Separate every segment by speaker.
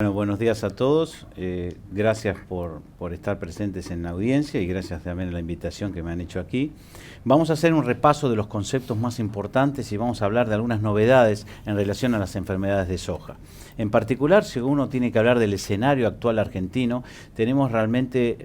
Speaker 1: Bueno, buenos días a todos. Gracias por estar presentes en la audiencia y gracias también a la invitación que me han hecho aquí. Vamos a hacer un repaso de los conceptos más importantes y vamos a hablar de algunas novedades en relación a las enfermedades de soja. En particular, si uno tiene que hablar del escenario actual argentino, tenemos realmente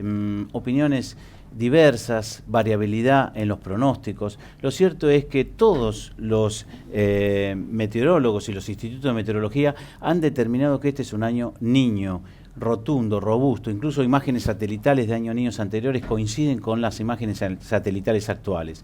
Speaker 1: opiniones diversas, variabilidad en los pronósticos. Lo cierto es que todos los meteorólogos y los institutos de meteorología han determinado que este es un año niño, rotundo, robusto. Incluso imágenes satelitales de años niños anteriores coinciden con las imágenes satelitales actuales.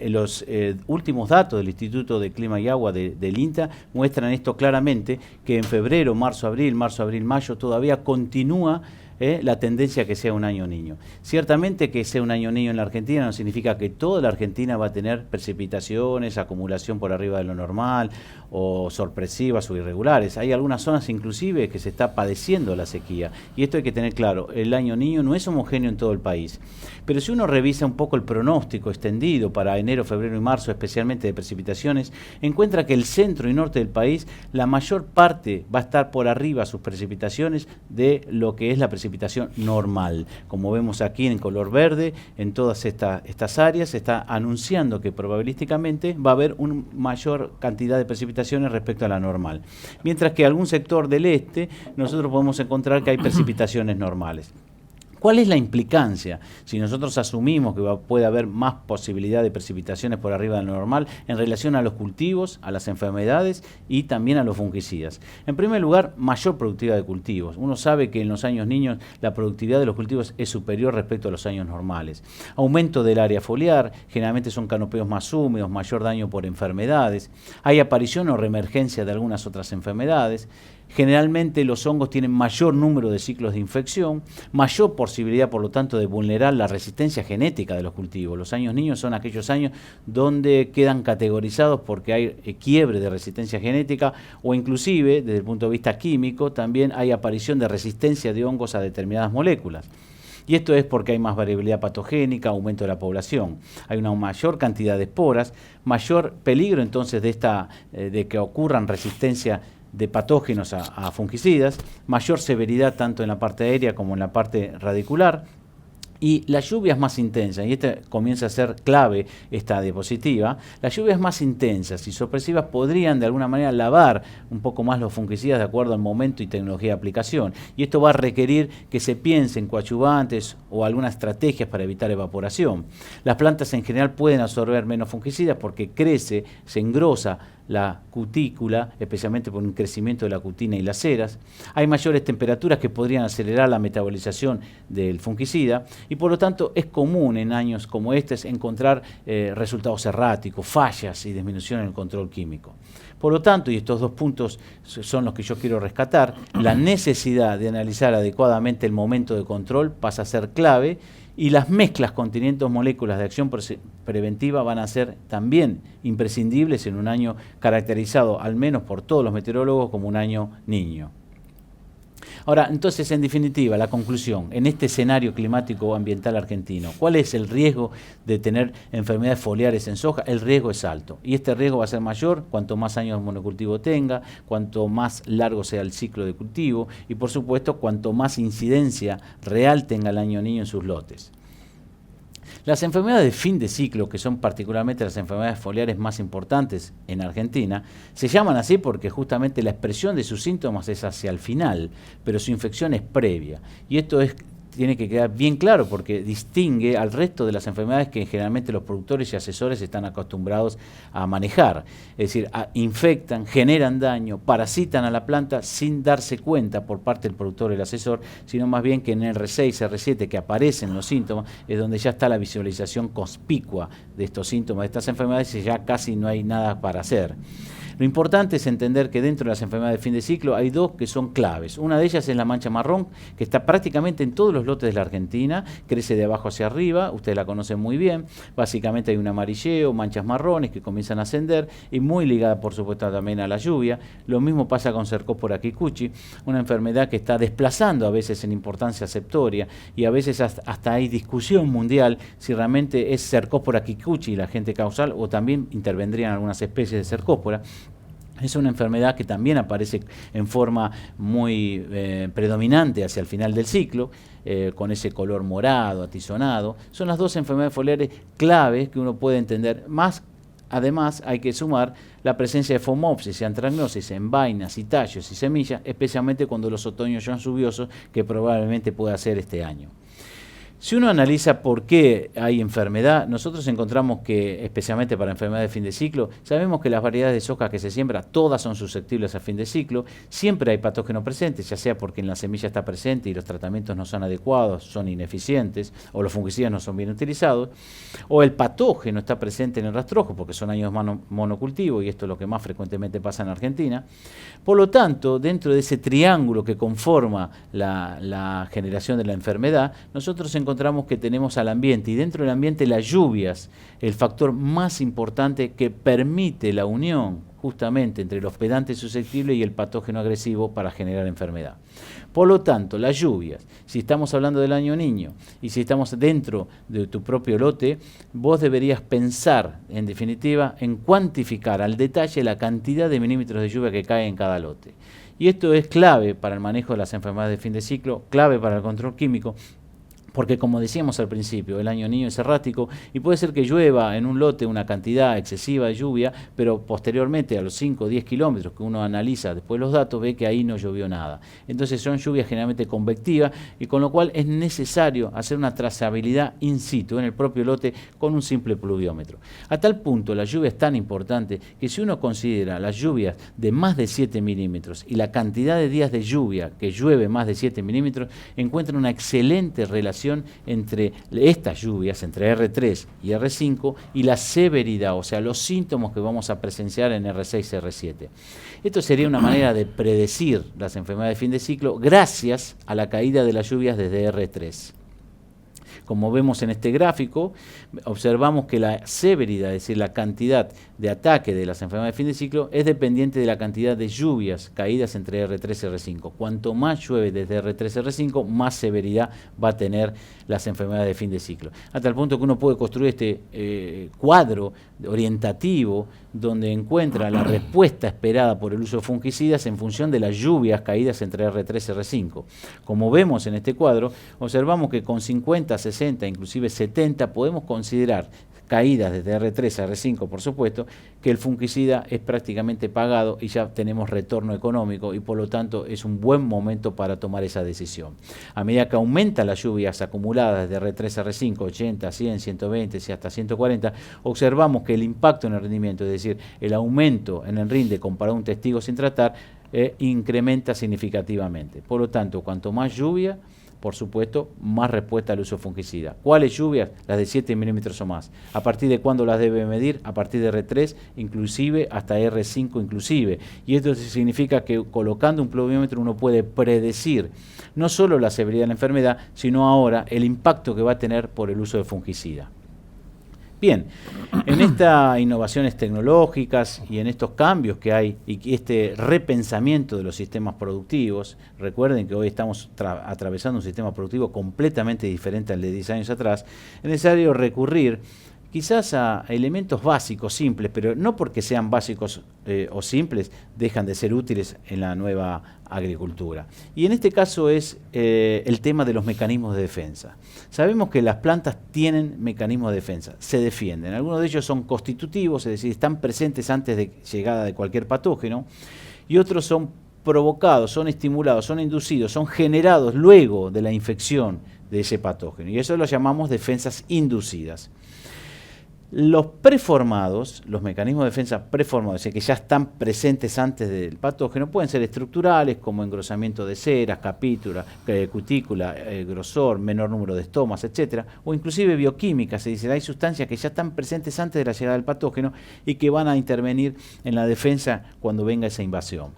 Speaker 1: Los últimos datos del Instituto de Clima y Agua del INTA muestran esto claramente, que en febrero, marzo, abril, mayo, todavía continúa la tendencia a que sea un año niño. Ciertamente que sea un año niño en la Argentina no significa que toda la Argentina va a tener precipitaciones, acumulación por arriba de lo normal, o sorpresivas o irregulares. Hay algunas zonas inclusive que se está padeciendo la sequía, y esto hay que tener claro, el año niño no es homogéneo en todo el país. Pero si uno revisa un poco el pronóstico extendido para enero, febrero y marzo, especialmente de precipitaciones, encuentra que el centro y norte del país, la mayor parte va a estar por arriba sus precipitaciones de lo que es la precipitación normal. Como vemos aquí en color verde, en todas estas áreas se está anunciando que probabilísticamente va a haber una mayor cantidad de precipitaciones respecto a la normal. Mientras que algún sector del este, nosotros podemos encontrar que hay precipitaciones normales. ¿Cuál es la implicancia si nosotros asumimos que puede haber más posibilidad de precipitaciones por arriba de lo normal en relación a los cultivos, a las enfermedades y también a los fungicidas? En primer lugar, mayor productividad de cultivos. Uno sabe que en los años niños la productividad de los cultivos es superior respecto a los años normales. Aumento del área foliar, generalmente son canopeos más húmedos, mayor daño por enfermedades. Hay aparición o reemergencia de algunas otras enfermedades. Generalmente los hongos tienen mayor número de ciclos de infección, mayor posibilidad, por lo tanto, de vulnerar la resistencia genética de los cultivos. Los años niños son aquellos años donde quedan categorizados porque hay quiebre de resistencia genética o inclusive, desde el punto de vista químico, también hay aparición de resistencia de hongos a determinadas moléculas. Y esto es porque hay más variabilidad patogénica, aumento de la población. Hay una mayor cantidad de esporas, mayor peligro entonces de que ocurran resistencia de patógenos a fungicidas, mayor severidad tanto en la parte aérea como en la parte radicular, y las lluvias más intensas, y esta comienza a ser clave, esta diapositiva, las lluvias más intensas y sorpresivas podrían de alguna manera lavar un poco más los fungicidas de acuerdo al momento y tecnología de aplicación, y esto va a requerir que se piense en coadyuvantes o algunas estrategias para evitar evaporación. Las plantas en general pueden absorber menos fungicidas porque crece, se engrosa la cutícula, especialmente por un crecimiento de la cutina y las ceras. Hay mayores temperaturas que podrían acelerar la metabolización del fungicida y por lo tanto es común en años como este encontrar resultados erráticos, fallas y disminución en el control químico. Por lo tanto, y estos dos puntos son los que yo quiero rescatar, la necesidad de analizar adecuadamente el momento de control pasa a ser clave, y las mezclas con 500 moléculas de acción preventiva van a ser también imprescindibles en un año caracterizado, al menos por todos los meteorólogos, como un año niño. Ahora, entonces, en definitiva, la conclusión, en este escenario climático ambiental argentino, ¿cuál es el riesgo de tener enfermedades foliares en soja? El riesgo es alto, y este riesgo va a ser mayor cuanto más años de monocultivo tenga, cuanto más largo sea el ciclo de cultivo, y por supuesto, cuanto más incidencia real tenga el año niño en sus lotes. Las enfermedades de fin de ciclo, que son particularmente las enfermedades foliares más importantes en Argentina, se llaman así porque justamente la expresión de sus síntomas es hacia el final, pero su infección es previa. Y esto tiene que quedar bien claro porque distingue al resto de las enfermedades que generalmente los productores y asesores están acostumbrados a manejar. Es decir, infectan, generan daño, parasitan a la planta sin darse cuenta por parte del productor y el asesor, sino más bien que en R6, R7, que aparecen los síntomas, es donde ya está la visualización conspicua de estos síntomas, de estas enfermedades, y ya casi no hay nada para hacer. Lo importante es entender que dentro de las enfermedades de fin de ciclo hay dos que son claves. Una de ellas es la mancha marrón, que está prácticamente en todos los lotes de la Argentina, crece de abajo hacia arriba, ustedes la conocen muy bien. Básicamente hay un amarilleo, manchas marrones que comienzan a ascender y muy ligada por supuesto también a la lluvia. Lo mismo pasa con Cercospora kikuchi, una enfermedad que está desplazando a veces en importancia aceptoria y a veces hasta hay discusión mundial si realmente es Cercospora kikuchi la agente causal o también intervendrían algunas especies de Cercospora. Es una enfermedad que también aparece en forma muy predominante hacia el final del ciclo, con ese color morado, atizonado. Son las dos enfermedades foliares claves que uno puede entender. Además, hay que sumar la presencia de fomopsis y antragnosis en vainas y tallos y semillas, especialmente cuando los otoños son lluviosos, que probablemente pueda ser este año. Si uno analiza por qué hay enfermedad, nosotros encontramos que, especialmente para enfermedades de fin de ciclo, sabemos que las variedades de soja que se siembra, todas son susceptibles a fin de ciclo, siempre hay patógenos presentes, ya sea porque en la semilla está presente y los tratamientos no son adecuados, son ineficientes, o los fungicidas no son bien utilizados, o el patógeno está presente en el rastrojo, porque son años monocultivo, y esto es lo que más frecuentemente pasa en Argentina. Por lo tanto, dentro de ese triángulo que conforma la generación de la enfermedad, nosotros encontramos que tenemos al ambiente, y dentro del ambiente las lluvias, el factor más importante que permite la unión justamente entre el hospedante susceptible y el patógeno agresivo para generar enfermedad. Por lo tanto, las lluvias, si estamos hablando del año niño y si estamos dentro de tu propio lote, vos deberías pensar, en definitiva, en cuantificar al detalle la cantidad de milímetros de lluvia que cae en cada lote. Y esto es clave para el manejo de las enfermedades de fin de ciclo, clave para el control químico, porque como decíamos al principio, el año niño es errático y puede ser que llueva en un lote una cantidad excesiva de lluvia, pero posteriormente a los 5 o 10 kilómetros que uno analiza después los datos, ve que ahí no llovió nada. Entonces son lluvias generalmente convectivas, y con lo cual es necesario hacer una trazabilidad in situ en el propio lote con un simple pluviómetro. A tal punto la lluvia es tan importante que si uno considera las lluvias de más de 7 milímetros y la cantidad de días de lluvia que llueve más de 7 milímetros, encuentra una excelente relación entre estas lluvias, entre R3 y R5, y la severidad, o sea, los síntomas que vamos a presenciar en R6 y R7. Esto sería una manera de predecir las enfermedades de fin de ciclo gracias a la caída de las lluvias desde R3. Como vemos en este gráfico, observamos que la severidad, es decir, la cantidad de ataque de las enfermedades de fin de ciclo, es dependiente de la cantidad de lluvias caídas entre R3 y R5. Cuanto más llueve desde R3 y R5, más severidad va a tener las enfermedades de fin de ciclo. Hasta el punto que uno puede construir este cuadro orientativo donde encuentra la respuesta esperada por el uso de fungicidas en función de las lluvias caídas entre R3 y R5. Como vemos en este cuadro, observamos que con 50, 60, inclusive 70, podemos considerar caídas desde R3 a R5, por supuesto, que el fungicida es prácticamente pagado y ya tenemos retorno económico, y por lo tanto es un buen momento para tomar esa decisión. A medida que aumentan las lluvias acumuladas de R3 a R5, 80, 100, 120 y hasta 140, observamos que el impacto en el rendimiento, es decir, el aumento en el rinde comparado a un testigo sin tratar, incrementa significativamente. Por lo tanto, cuanto más lluvia, por supuesto, más respuesta al uso fungicida. ¿Cuáles lluvias? Las de 7 milímetros o más. ¿A partir de cuándo las debe medir? A partir de R3, inclusive hasta R5 inclusive. Y esto significa que colocando un pluviómetro uno puede predecir no solo la severidad de la enfermedad, sino ahora el impacto que va a tener por el uso de fungicida. Bien, en estas innovaciones tecnológicas y en estos cambios que hay y este repensamiento de los sistemas productivos, recuerden que hoy estamos atravesando un sistema productivo completamente diferente al de 10 años atrás, es necesario recurrir quizás a elementos básicos, simples, pero no porque sean básicos o simples, dejan de ser útiles en la nueva agricultura. Y en este caso es el tema de los mecanismos de defensa. Sabemos que las plantas tienen mecanismos de defensa, se defienden. Algunos de ellos son constitutivos, es decir, están presentes antes de llegada de cualquier patógeno, y otros son provocados, son estimulados, son inducidos, son generados luego de la infección de ese patógeno. Y eso lo llamamos defensas inducidas. Los preformados, los mecanismos de defensa preformados, es decir, que ya están presentes antes del patógeno, pueden ser estructurales, como engrosamiento de ceras, capítura, cutícula, grosor, menor número de estomas, etcétera, o inclusive bioquímicas, es decir, hay sustancias que ya están presentes antes de la llegada del patógeno y que van a intervenir en la defensa cuando venga esa invasión.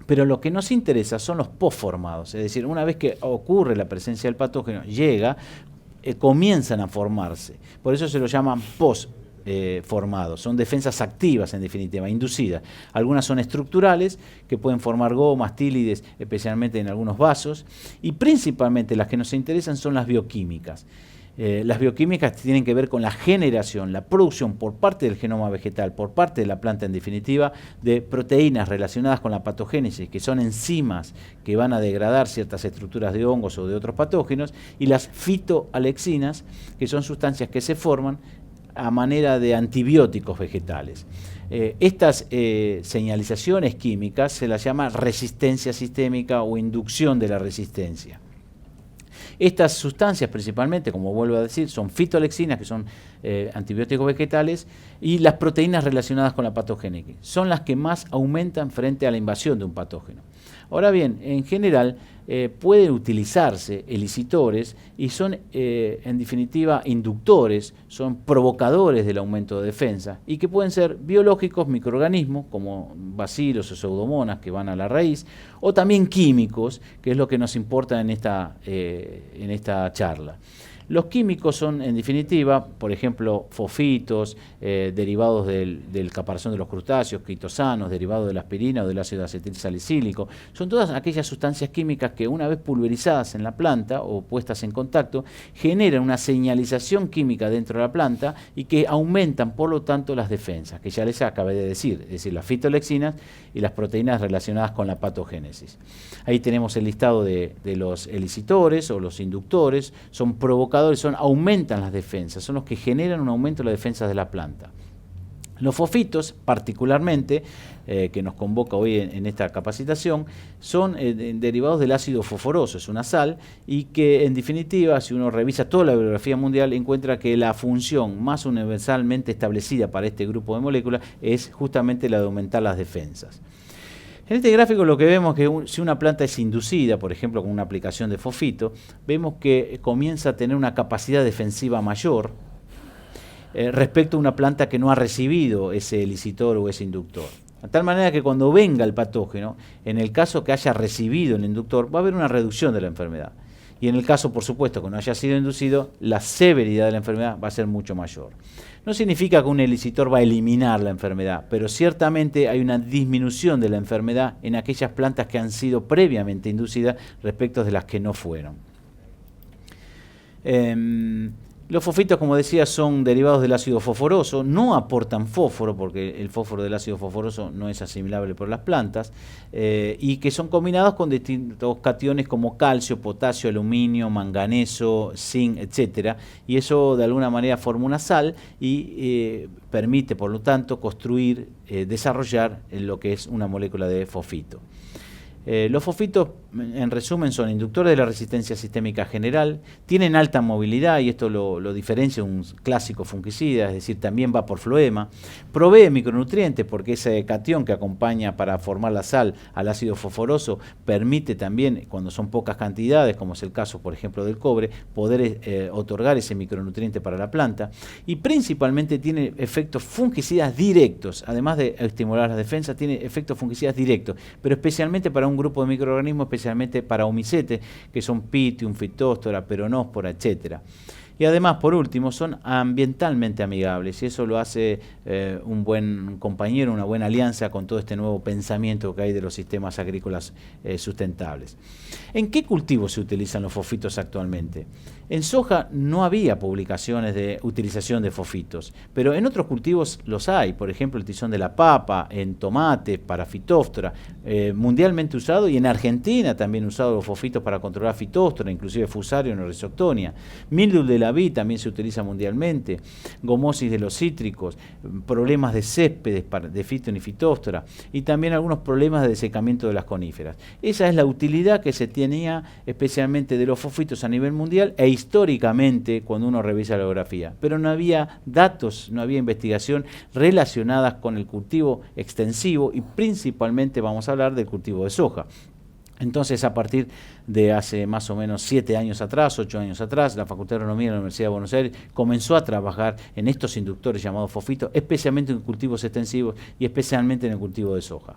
Speaker 1: Pero lo que nos interesa son los posformados, es decir, una vez que ocurre la presencia del patógeno, llega, comienzan a formarse. Por eso se lo llaman posformados. Son defensas activas, en definitiva, inducidas. Algunas son estructurales, que pueden formar gomas, tílides, especialmente en algunos vasos. Y principalmente las que nos interesan son las bioquímicas. Las bioquímicas tienen que ver con la generación, la producción por parte del genoma vegetal, por parte de la planta en definitiva, de proteínas relacionadas con la patogénesis, que son enzimas que van a degradar ciertas estructuras de hongos o de otros patógenos, y las fitoalexinas, que son sustancias que se forman a manera de antibióticos vegetales. Estas señalizaciones químicas se las llama resistencia sistémica o inducción de la resistencia. Estas sustancias principalmente, como vuelvo a decir, son fitoalexinas, que son antibióticos vegetales, y las proteínas relacionadas con la patogénesis. Son las que más aumentan frente a la invasión de un patógeno. Ahora bien, en general pueden utilizarse elicitores y son en definitiva inductores, son provocadores del aumento de defensa y que pueden ser biológicos, microorganismos como bacilos o pseudomonas que van a la raíz, o también químicos, que es lo que nos importa en esta charla. Los químicos son, en definitiva, por ejemplo, fosfitos, derivados del caparazón de los crustáceos, quitosanos, derivados de la aspirina o del ácido acetilsalicílico. Son todas aquellas sustancias químicas que, una vez pulverizadas en la planta o puestas en contacto, generan una señalización química dentro de la planta y que aumentan, por lo tanto, las defensas, que ya les acabé de decir, es decir, las fitoalexinas y las proteínas relacionadas con la patogénesis. Ahí tenemos el listado de los elicitores o los inductores, son provocadores, aumentan las defensas, son los que generan un aumento de las defensas de la planta. Los fosfitos, particularmente, que nos convoca hoy en esta capacitación, son derivados del ácido fosforoso, es una sal, y que en definitiva, si uno revisa toda la bibliografía mundial, encuentra que la función más universalmente establecida para este grupo de moléculas es justamente la de aumentar las defensas. En este gráfico lo que vemos es que si una planta es inducida, por ejemplo con una aplicación de fosfito, vemos que comienza a tener una capacidad defensiva mayor respecto a una planta que no ha recibido ese elicitor o ese inductor. De tal manera que cuando venga el patógeno, en el caso que haya recibido el inductor, va a haber una reducción de la enfermedad. Y en el caso, por supuesto, que no haya sido inducido, la severidad de la enfermedad va a ser mucho mayor. No significa que un elicitor va a eliminar la enfermedad, pero ciertamente hay una disminución de la enfermedad en aquellas plantas que han sido previamente inducidas respecto de las que no fueron. Los fosfitos, como decía, son derivados del ácido fosforoso, no aportan fósforo, porque el fósforo del ácido fosforoso no es asimilable por las plantas, y que son combinados con distintos cationes como calcio, potasio, aluminio, manganeso, zinc, etc. Y eso de alguna manera forma una sal y permite, por lo tanto, construir, desarrollar lo que es una molécula de fosfito. Los fosfitos, en resumen, son inductores de la resistencia sistémica general, tienen alta movilidad y esto lo diferencia de un clásico fungicida, es decir, también va por floema, provee micronutrientes porque ese catión que acompaña para formar la sal al ácido fosforoso permite también, cuando son pocas cantidades, como es el caso, por ejemplo, del cobre, poder otorgar ese micronutriente para la planta, y principalmente tiene efectos fungicidas directos, además de estimular las defensas, tiene efectos fungicidas directos, pero especialmente para un grupo de microorganismos, especialmente para omicetes, que son Pythium, Phytophthora, Peronospora, etc. Y además, por último, son ambientalmente amigables y eso lo hace un buen compañero, una buena alianza con todo este nuevo pensamiento que hay de los sistemas agrícolas sustentables. ¿En qué cultivos se utilizan los fosfitos actualmente? En soja no había publicaciones de utilización de fosfitos, pero en otros cultivos los hay, por ejemplo el tizón de la papa, en tomates, para Phytophthora, mundialmente usado, y en Argentina también usado los fosfitos para controlar Phytophthora, inclusive Fusarium o Rhizoctonia. Mildew de la vid también se utiliza mundialmente, gomosis de los cítricos, problemas de céspedes de Phyton y Phytophthora, y también algunos problemas de desecamiento de las coníferas. Esa es la utilidad que se tenía especialmente de los fosfitos a nivel mundial e históricamente cuando uno revisa la bibliografía, pero no había datos, no había investigación relacionadas con el cultivo extensivo y principalmente vamos a hablar del cultivo de soja. Entonces, a partir de hace más o menos 7 años atrás, 8 años atrás, la Facultad de Agronomía de la Universidad de Buenos Aires comenzó a trabajar en estos inductores llamados fosfitos, especialmente en cultivos extensivos y especialmente en el cultivo de soja.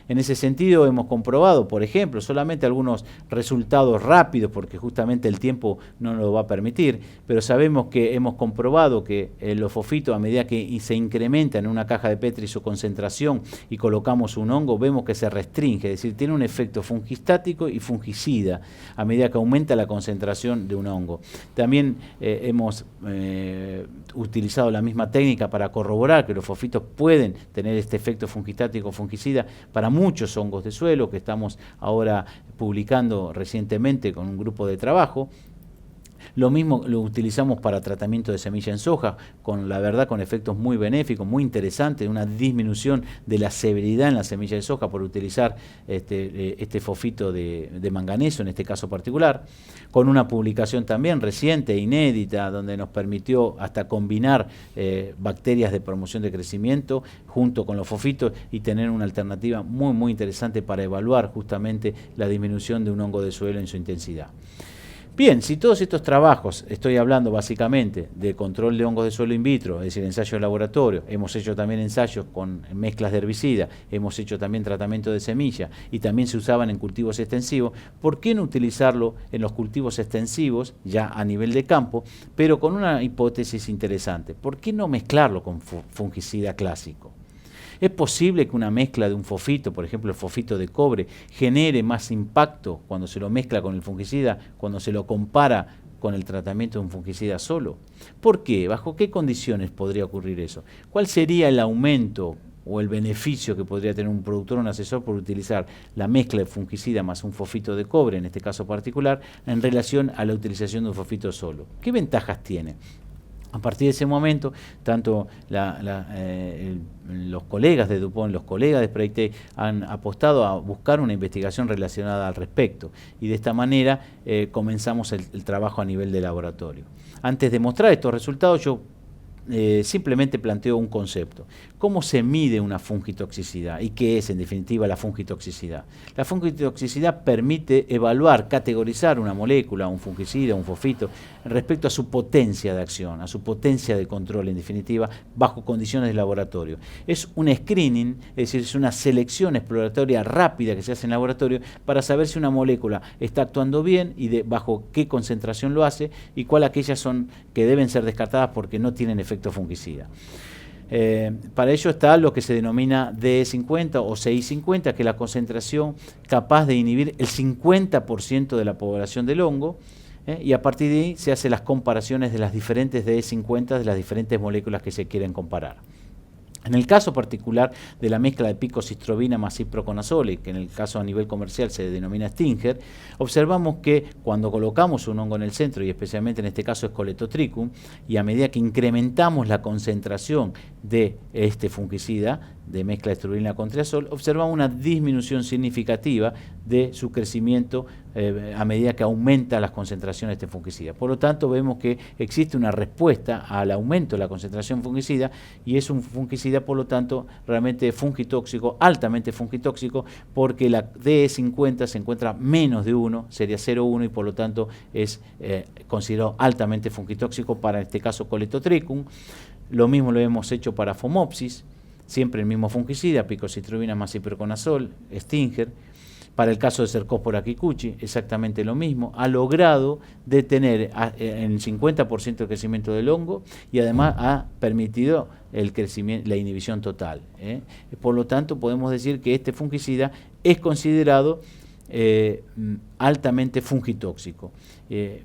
Speaker 1: En ese sentido, hemos comprobado, por ejemplo, solamente algunos resultados rápidos, porque justamente el tiempo no nos lo va a permitir, pero sabemos que hemos comprobado que los fosfitos, a medida que se incrementa en una caja de Petri su concentración y colocamos un hongo, vemos que se restringe, es decir, tiene un efecto fungicida fungistático y fungicida a medida que aumenta la concentración de un hongo. También hemos utilizado la misma técnica para corroborar que los fosfitos pueden tener este efecto fungistático o fungicida para muchos hongos de suelo, que estamos ahora publicando recientemente con un grupo de trabajo. Lo mismo lo utilizamos para tratamiento de semilla en soja, la verdad con efectos muy benéficos, muy interesantes, una disminución de la severidad en la semilla de soja por utilizar este fosfito de manganeso, en este caso particular, con una publicación también reciente, inédita, donde nos permitió hasta combinar bacterias de promoción de crecimiento junto con los fosfitos y tener una alternativa muy, muy interesante para evaluar justamente la disminución de un hongo de suelo en su intensidad. Bien, si todos estos trabajos, estoy hablando básicamente de control de hongos de suelo in vitro, es decir, ensayos de laboratorio, hemos hecho también ensayos con mezclas de herbicida, hemos hecho también tratamiento de semilla y también se usaban en cultivos extensivos, ¿por qué no utilizarlo en los cultivos extensivos, ya a nivel de campo, pero con una hipótesis interesante? ¿Por qué no mezclarlo con fungicida clásico? ¿Es posible que una mezcla de un fosfito, por ejemplo el fosfito de cobre, genere más impacto cuando se lo mezcla con el fungicida, cuando se lo compara con el tratamiento de un fungicida solo? ¿Por qué? ¿Bajo qué condiciones podría ocurrir eso? ¿Cuál sería el aumento o el beneficio que podría tener un productor o un asesor por utilizar la mezcla de fungicida más un fosfito de cobre, en este caso particular, en relación a la utilización de un fosfito solo? ¿Qué ventajas tiene? A partir de ese momento, tanto los colegas de DuPont, los colegas de Spraytech han apostado a buscar una investigación relacionada al respecto y de esta manera comenzamos el trabajo a nivel de laboratorio. Antes de mostrar estos resultados, yo simplemente planteo un concepto. ¿Cómo se mide una fungitoxicidad? ¿Y qué es, en definitiva, la fungitoxicidad? La fungitoxicidad permite evaluar, categorizar una molécula, un fungicida, un fosfito, respecto a su potencia de acción, a su potencia de control, en definitiva, bajo condiciones de laboratorio. Es un screening, es decir, es una selección exploratoria rápida que se hace en laboratorio para saber si una molécula está actuando bien y bajo qué concentración lo hace y cuáles aquellas son que deben ser descartadas porque no tienen efecto fungicida. Para ello está lo que se denomina DE50 o CI50, que es la concentración capaz de inhibir el 50% de la población del hongo, y a partir de ahí se hacen las comparaciones de las diferentes DE50 de las diferentes moléculas que se quieren comparar. En el caso particular de la mezcla de picosistrobina más ciproconazole, que en el caso a nivel comercial se denomina Stinger, observamos que cuando colocamos un hongo en el centro, y especialmente en este caso es Coletotrichum, y a medida que incrementamos la concentración de este fungicida, de mezcla de estrobina con triazol, observamos una disminución significativa de su crecimiento a medida que aumenta las concentraciones de este fungicida. Por lo tanto, vemos que existe una respuesta al aumento de la concentración fungicida y es un fungicida, por lo tanto, realmente fungitóxico, altamente fungitóxico, porque la DE50 se encuentra menos de 1, sería 0,1 y por lo tanto es considerado altamente fungitóxico para este caso Coletotrichum. Lo mismo lo hemos hecho para Phomopsis, siempre el mismo fungicida, picosistrobina más ciproconazol, Stinger. Para el caso de Cercospora kikuchi, exactamente lo mismo. Ha logrado detener en el 50% el crecimiento del hongo y además ha permitido el crecimiento, la inhibición total. Por lo tanto, podemos decir que este fungicida es considerado altamente fungitóxico.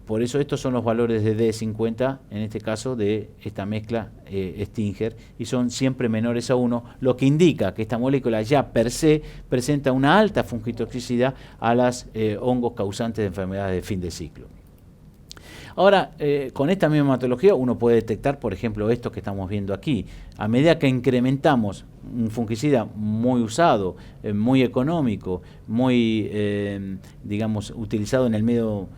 Speaker 1: Por eso estos son los valores de D50, en este caso de esta mezcla Stinger, y son siempre menores a 1, lo que indica que esta molécula ya per se presenta una alta fungitoxicidad a los hongos causantes de enfermedades de fin de ciclo. Ahora, con esta misma metodología uno puede detectar, por ejemplo, esto que estamos viendo aquí. A medida que incrementamos un fungicida muy usado, muy económico, muy, digamos, utilizado en el medio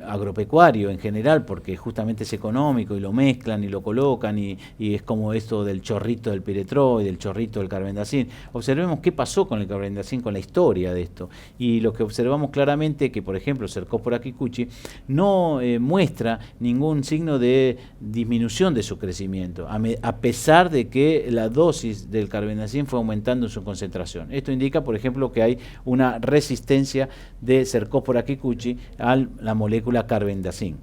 Speaker 1: agropecuario en general, porque justamente es económico y lo mezclan y lo colocan y es como esto del chorrito del piretroid y del chorrito del carbendazim. Observemos qué pasó con el carbendazim, con la historia de esto. Y lo que observamos claramente es que, por ejemplo, Cercospora kikuchi no muestra ningún signo de disminución de su crecimiento, a pesar de que la dosis del carbendazim fue aumentando en su concentración. Esto indica, por ejemplo, que hay una resistencia de Cercospora kikuchi a la molécula carbendazim.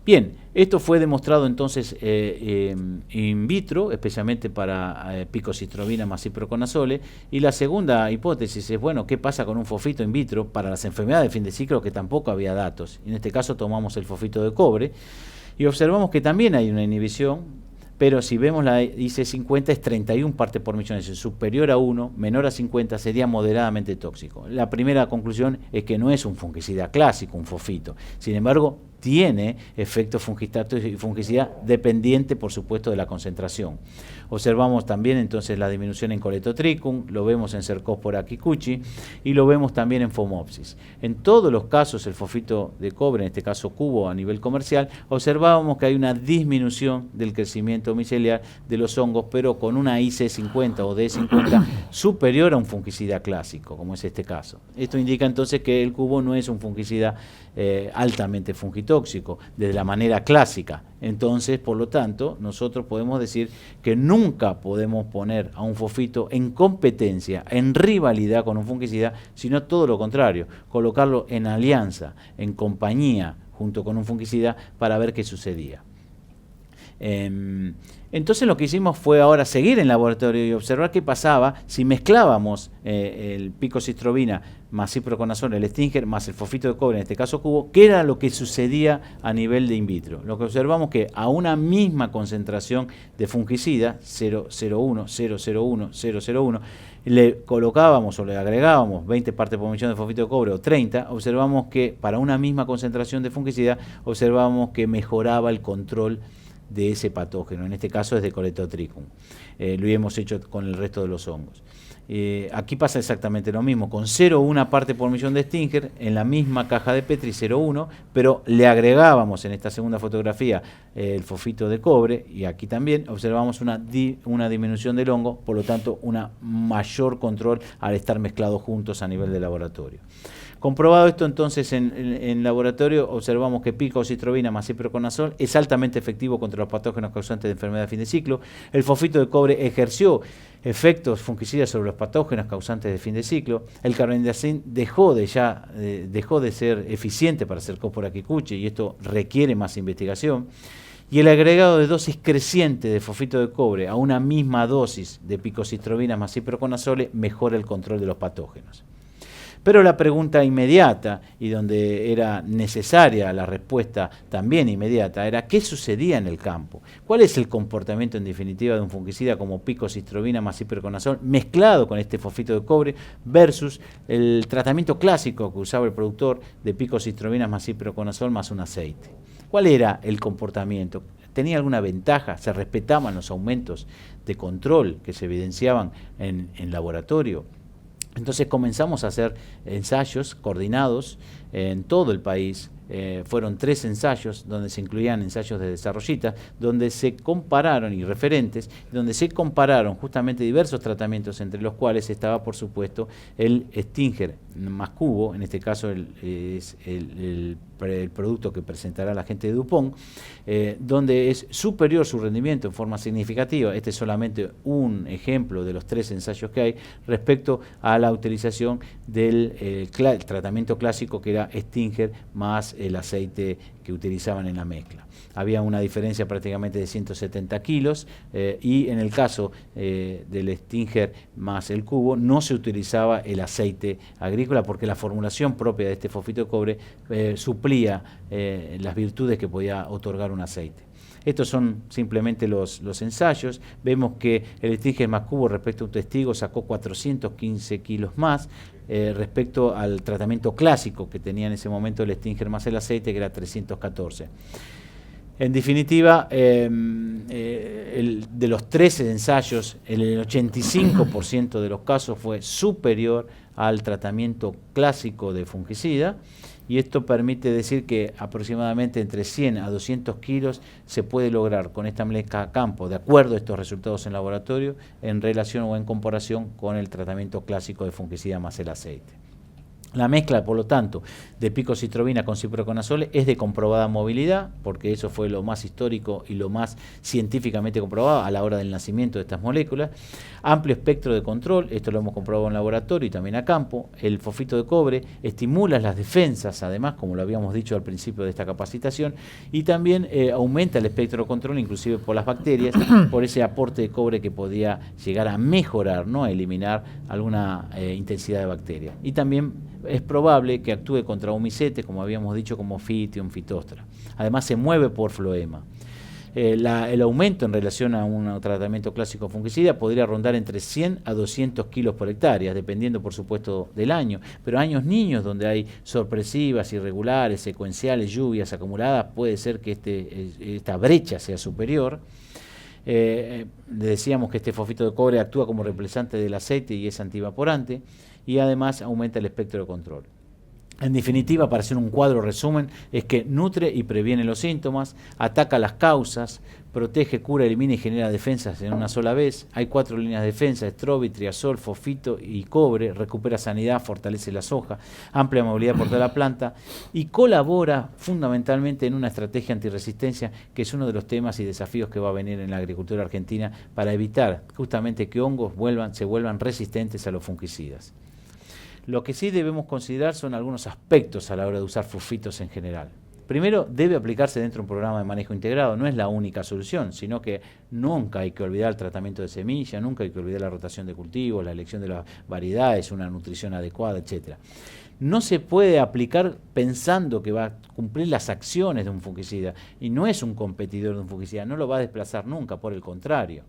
Speaker 1: Bien, esto fue demostrado entonces in vitro, especialmente para picocistrobina más ciproconazole, y la segunda hipótesis es, bueno, ¿qué pasa con un fosfito in vitro para las enfermedades de fin de ciclo que tampoco había datos? En este caso tomamos el fosfito de cobre y observamos que también hay una inhibición, pero si vemos la IC50 es 31 partes por millón, es superior a 1, menor a 50, sería moderadamente tóxico. La primera conclusión es que no es un fungicida clásico, un fosfito. Sin embargo, tiene efectos fungistatos y fungicida dependiente, por supuesto, de la concentración. Observamos también entonces la disminución en Coletotrichum, lo vemos en Cercospora kikuchi y lo vemos también en Phomopsis. En todos los casos, el fosfito de cobre, en este caso cubo a nivel comercial, observábamos que hay una disminución del crecimiento micelial de los hongos, pero con una IC50 o D50 superior a un fungicida clásico, como es este caso. Esto indica entonces que el cubo no es un fungicida altamente fungitóxico, de la manera clásica. Entonces, por lo tanto, nosotros podemos decir que nunca podemos poner a un fosfito en competencia, en rivalidad con un fungicida, sino todo lo contrario, colocarlo en alianza, en compañía, junto con un fungicida, para ver qué sucedía. Entonces lo que hicimos fue ahora seguir en laboratorio y observar qué pasaba si mezclábamos el picocistrobina más ciproconazole, el Stinger, más el fosfito de cobre, en este caso cubo, qué era lo que sucedía a nivel de in vitro. Lo que observamos que a una misma concentración de fungicida, 0,01, 0,01, 0,01, le colocábamos o le agregábamos 20 partes por millón de fosfito de cobre o 30, observamos que para una misma concentración de fungicida, observamos que mejoraba el control de ese patógeno, en este caso es de Coletotrichum. Lo hemos hecho con el resto de los hongos. Aquí pasa exactamente lo mismo, con 0,1 parte por millón de Stinger, en la misma caja de Petri 0,1, pero le agregábamos en esta segunda fotografía el fosfito de cobre, y aquí también observamos una disminución del hongo, por lo tanto una mayor control al estar mezclados juntos a nivel de laboratorio. Comprobado esto, entonces, en laboratorio, observamos que picocistrobina más ciproconazol es altamente efectivo contra los patógenos causantes de enfermedad de fin de ciclo. El fosfito de cobre ejerció efectos fungicidas sobre los patógenos causantes de fin de ciclo. El carbendazim dejó de ser eficiente para Cercospora kikuchi, y esto requiere más investigación. Y el agregado de dosis creciente de fosfito de cobre a una misma dosis de picocistrobina más ciproconazole mejora el control de los patógenos. Pero la pregunta inmediata, y donde era necesaria la respuesta también inmediata, era ¿qué sucedía en el campo? ¿Cuál es el comportamiento en definitiva de un fungicida como picocistrobina más ciproconazol mezclado con este fosfito de cobre versus el tratamiento clásico que usaba el productor de picocistrobina más ciproconazol más un aceite? ¿Cuál era el comportamiento? ¿Tenía alguna ventaja? ¿Se respetaban los aumentos de control que se evidenciaban en laboratorio? Entonces comenzamos a hacer ensayos coordinados en todo el país. Fueron 3 ensayos donde se incluían ensayos de desarrollistas, donde se compararon, y referentes, donde se compararon justamente diversos tratamientos, entre los cuales estaba, por supuesto, el Stinger más cubo, en este caso es el producto que presentará la gente de DuPont, donde es superior su rendimiento en forma significativa. Este es solamente un ejemplo de los 3 ensayos que hay respecto a la utilización del tratamiento clásico, que era Stinger más el aceite que utilizaban en la mezcla. Había una diferencia prácticamente de 170 kilos y en el caso del Stinger más el cubo no se utilizaba el aceite agrícola, porque la formulación propia de este fosfito de cobre suplía las virtudes que podía otorgar un aceite. Estos son simplemente los ensayos. Vemos que el Stinger más cubo respecto a un testigo sacó 415 kilos más respecto al tratamiento clásico que tenía en ese momento el Stinger más el aceite, que era 314. En definitiva, de los 13 ensayos, el 85% de los casos fue superior al tratamiento clásico de fungicida, y esto permite decir que aproximadamente entre 100 a 200 kilos se puede lograr con esta mezcla a campo, de acuerdo a estos resultados en laboratorio, en relación o en comparación con el tratamiento clásico de fungicida más el aceite. La mezcla, por lo tanto, de picocitrobina con ciproconazole es de comprobada movilidad, porque eso fue lo más histórico y lo más científicamente comprobado a la hora del nacimiento de estas moléculas. Amplio espectro de control, esto lo hemos comprobado en laboratorio y también a campo. El fosfito de cobre estimula las defensas, además, como lo habíamos dicho al principio de esta capacitación, y también aumenta el espectro de control, inclusive por las bacterias, por ese aporte de cobre que podía llegar a mejorar, no a eliminar alguna intensidad de bacterias. Y también es probable que actúe contra omicetes, como habíamos dicho, como Fitium, Phytophthora. Además se mueve por floema. El aumento en relación a un tratamiento clásico fungicida podría rondar entre 100 a 200 kilos por hectárea, dependiendo por supuesto del año, pero años niños donde hay sorpresivas, irregulares, secuenciales, lluvias acumuladas, puede ser que esta brecha sea superior. Le decíamos que este fosfito de cobre actúa como reemplazante del aceite y es antievaporante, y además aumenta el espectro de control. En definitiva, para hacer un cuadro resumen, es que nutre y previene los síntomas, ataca las causas, protege, cura, elimina y genera defensas en una sola vez. Hay 4 líneas de defensa: estrobi, triazol, fosfito y cobre. Recupera sanidad, fortalece la soja, amplia movilidad por toda la planta y colabora fundamentalmente en una estrategia antirresistencia, que es uno de los temas y desafíos que va a venir en la agricultura argentina para evitar justamente que hongos se vuelvan resistentes a los fungicidas. Lo que sí debemos considerar son algunos aspectos a la hora de usar fosfitos en general. Primero, debe aplicarse dentro de un programa de manejo integrado, no es la única solución, sino que nunca hay que olvidar el tratamiento de semilla, nunca hay que olvidar la rotación de cultivos, la elección de las variedades, una nutrición adecuada, etc. No se puede aplicar pensando que va a cumplir las acciones de un fungicida, y no es un competidor de un fungicida, no lo va a desplazar nunca, por el contrario.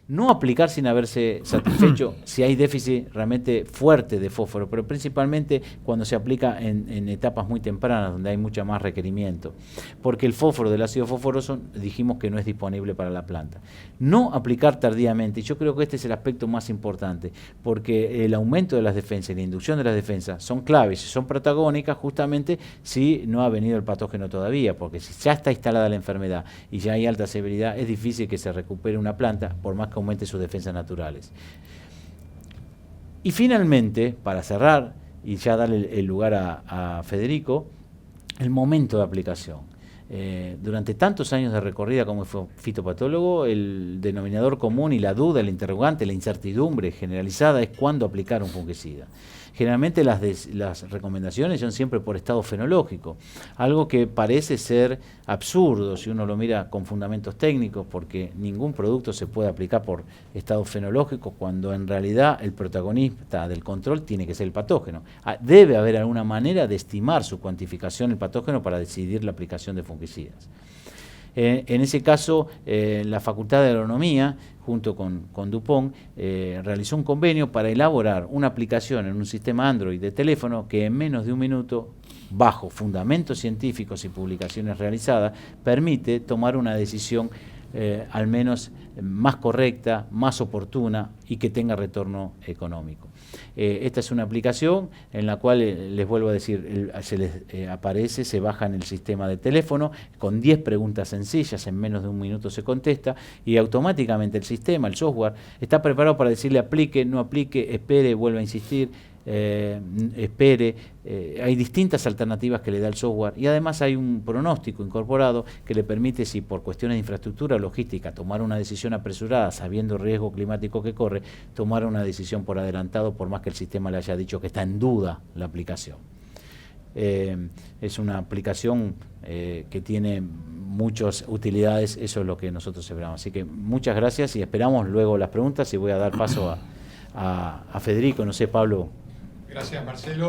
Speaker 1: No aplicar sin haberse satisfecho si hay déficit realmente fuerte de fósforo, pero principalmente cuando se aplica en etapas muy tempranas, donde hay mucho más requerimiento, porque el fósforo del ácido fosforoso dijimos que no es disponible para la planta. No aplicar tardíamente, y yo creo que este es el aspecto más importante, porque el aumento de las defensas y la inducción de las defensas son claves y son protagónicas justamente si no ha venido el patógeno todavía, porque si ya está instalada la enfermedad y ya hay alta severidad, es difícil que se recupere una planta, por más que aumente sus defensas naturales. Y finalmente, para cerrar y ya darle el lugar a Federico, el momento de aplicación. Durante tantos años de recorrida como fitopatólogo, el denominador común y la duda, el interrogante, la incertidumbre generalizada es cuándo aplicar un fungicida. Generalmente las recomendaciones son siempre por estado fenológico, algo que parece ser absurdo si uno lo mira con fundamentos técnicos, porque ningún producto se puede aplicar por estado fenológico cuando en realidad el protagonista del control tiene que ser el patógeno. Debe haber alguna manera de estimar su cuantificación el patógeno para decidir la aplicación de fungicidas. En ese caso, la Facultad de Agronomía, junto con DuPont, realizó un convenio para elaborar una aplicación en un sistema Android de teléfono que en menos de un minuto, bajo fundamentos científicos y publicaciones realizadas, permite tomar una decisión al menos más correcta, más oportuna y que tenga retorno económico. Esta es una aplicación en la cual, les vuelvo a decir, se les aparece, se baja en el sistema de teléfono, con 10 preguntas sencillas, en menos de un minuto se contesta, y automáticamente el sistema, el software, está preparado para decirle aplique, no aplique, espere, vuelva a insistir, espere. Hay distintas alternativas que le da el software, y además hay un pronóstico incorporado que le permite, si por cuestiones de infraestructura o logística, tomar una decisión apresurada, sabiendo el riesgo climático que corre, tomar una decisión por adelantado, por más que el sistema le haya dicho que está en duda la aplicación. Es una aplicación que tiene muchas utilidades, eso es lo que nosotros esperamos. Así que muchas gracias y esperamos luego las preguntas, y voy a dar paso a Federico. No sé, Pablo.
Speaker 2: Gracias, Marcelo.